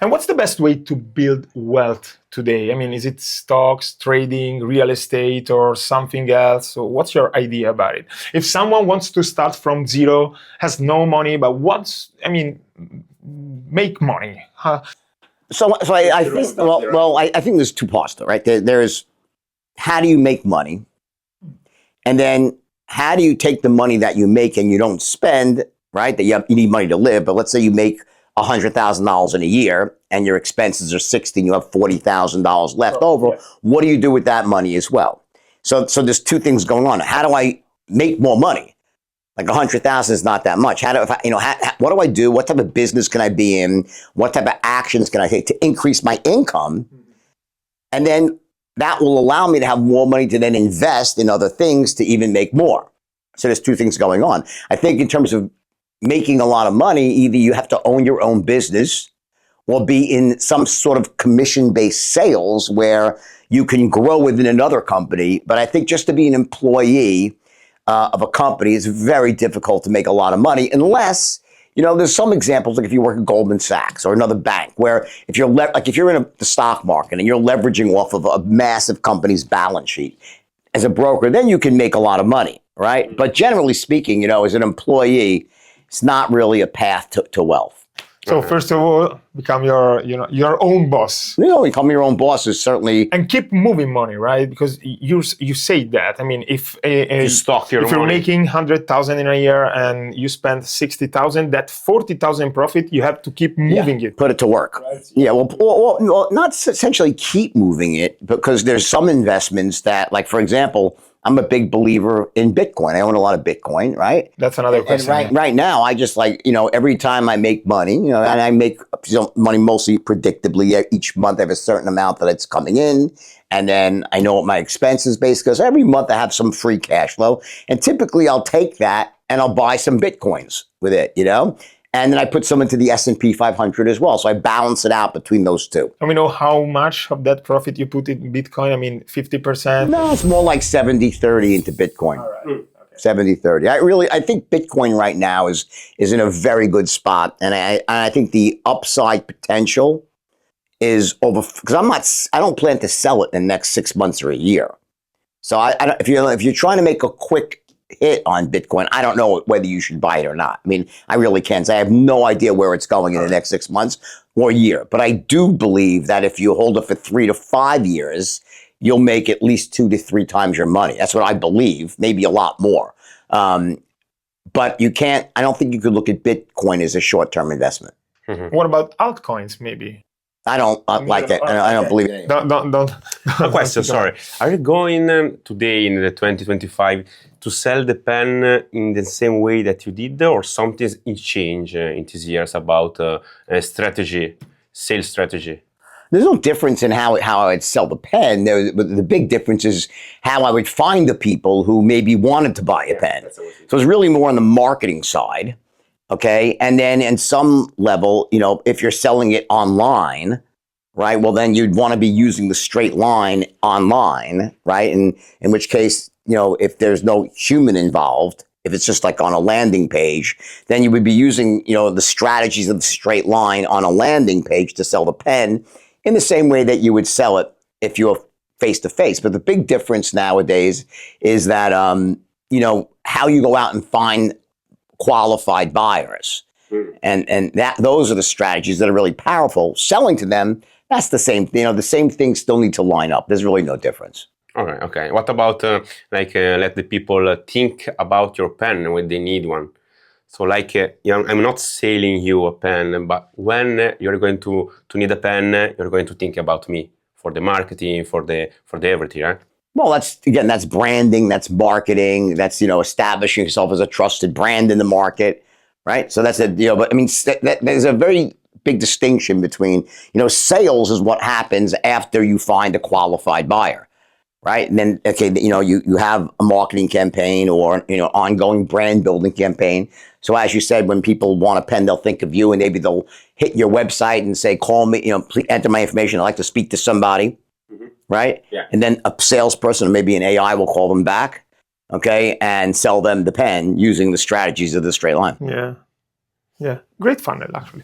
And what's the best way to build wealth today? I mean, is it stocks, trading, real estate, or something else? So what's your idea about it? If someone wants to start from zero, has no money, but wants, I mean, make money. So I think, I think there's two parts though, right? There's how do you make money? And then how do you take the money that you make and you don't spend, right? That you need money to live, but let's say you make $100,000 in a year and your expenses are 60 and you have $40,000 left over. Yeah. What do you do with that money as well? So there's two things going on. How do I make more money? Like 100,000 is not that much. What do I do? What type of business can I be in? What type of actions can I take to increase my income? And then that will allow me to have more money to then invest in other things to even make more. So there's two things going on. I think in terms of making a lot of money, either you have to own your own business or be in some sort of commission-based sales where you can grow within another company. But I think just to be an employee of a company is very difficult to make a lot of money unless, there's some examples, like if you work at Goldman Sachs or another bank, where if you're in the stock market and you're leveraging off of a massive company's balance sheet as a broker, then you can make a lot of money, right? But generally speaking, as an employee, it's not really a path to wealth. So first of all, become your own boss. Become your own boss is certainly, and keep moving money, right? Because you say that. I mean, if you're making 100,000 in a year and you spend 60,000, that 40,000 profit you have to keep moving it. Put it to work. Right? Yeah, well, not essentially keep moving it, because there's some investments that, like for example, I'm a big believer in Bitcoin. I own a lot of Bitcoin, right? That's another question. And right now, I just every time I make money, and I make money mostly predictably. Each month I have a certain amount that it's coming in. And then I know what my expense is based, because every month I have some free cash flow. And typically I'll take that and I'll buy some Bitcoins with it, And then I put some into the S&P 500 as well. So I balance it out between those two. And we know how much of that profit you put in Bitcoin? I mean, 50%? No, it's more like 70-30 into Bitcoin. All right. Okay. 70-30. I think Bitcoin right now is in a very good spot. And I think the upside potential is over, because I don't plan to sell it in the next 6 months or a year. So if you're trying to make a quick hit on Bitcoin, I don't know whether you should buy it or not. I mean, I really can't say. I have no idea where it's going in the next 6 months or a year. But I do believe that if you hold it for 3 to 5 years, you'll make at least 2 to 3 times your money. That's what I believe, maybe a lot more. But I don't think you could look at Bitcoin as a short-term investment. Mm-hmm. What about altcoins, maybe? I don't like it. I don't believe it. Don't. A question, sorry. Are you going today in the 2025 to sell the pen in the same way that you did, or something is changed in these years about strategy, sales strategy? There's no difference in how I would sell the pen. The big difference is how I would find the people who maybe wanted to buy a pen. So it's really more on the marketing side. Okay. And then in some level, if you're selling it online, right, well, then you'd want to be using the straight line online, right? And in which case, if there's no human involved, if it's just like on a landing page, then you would be using, the strategies of the straight line on a landing page to sell the pen in the same way that you would sell it if you were face to face. But the big difference nowadays is that, how you go out and find qualified buyers. And those are the strategies that are really powerful. Selling to them, that's the same, the same things still need to line up. There's really no difference. All right, okay. What about let the people think about your pen when they need one? So I'm not selling you a pen, but when you're going to need a pen, you're going to think about me for the marketing, for the everything, right? Well, that's branding, that's marketing, that's, establishing yourself as a trusted brand in the market, right? So that's but I mean, there's a very big distinction between, sales is what happens after you find a qualified buyer, right? And then, okay, you have a marketing campaign or, ongoing brand building campaign. So as you said, when people want a pen, they'll think of you and maybe they'll hit your website and say, call me, please enter my information. I'd like to speak to somebody. Right? Yeah. And then a salesperson or maybe an AI will call them back, okay, and sell them the pen using the strategies of the straight line. Yeah. Yeah. Great funnel, actually.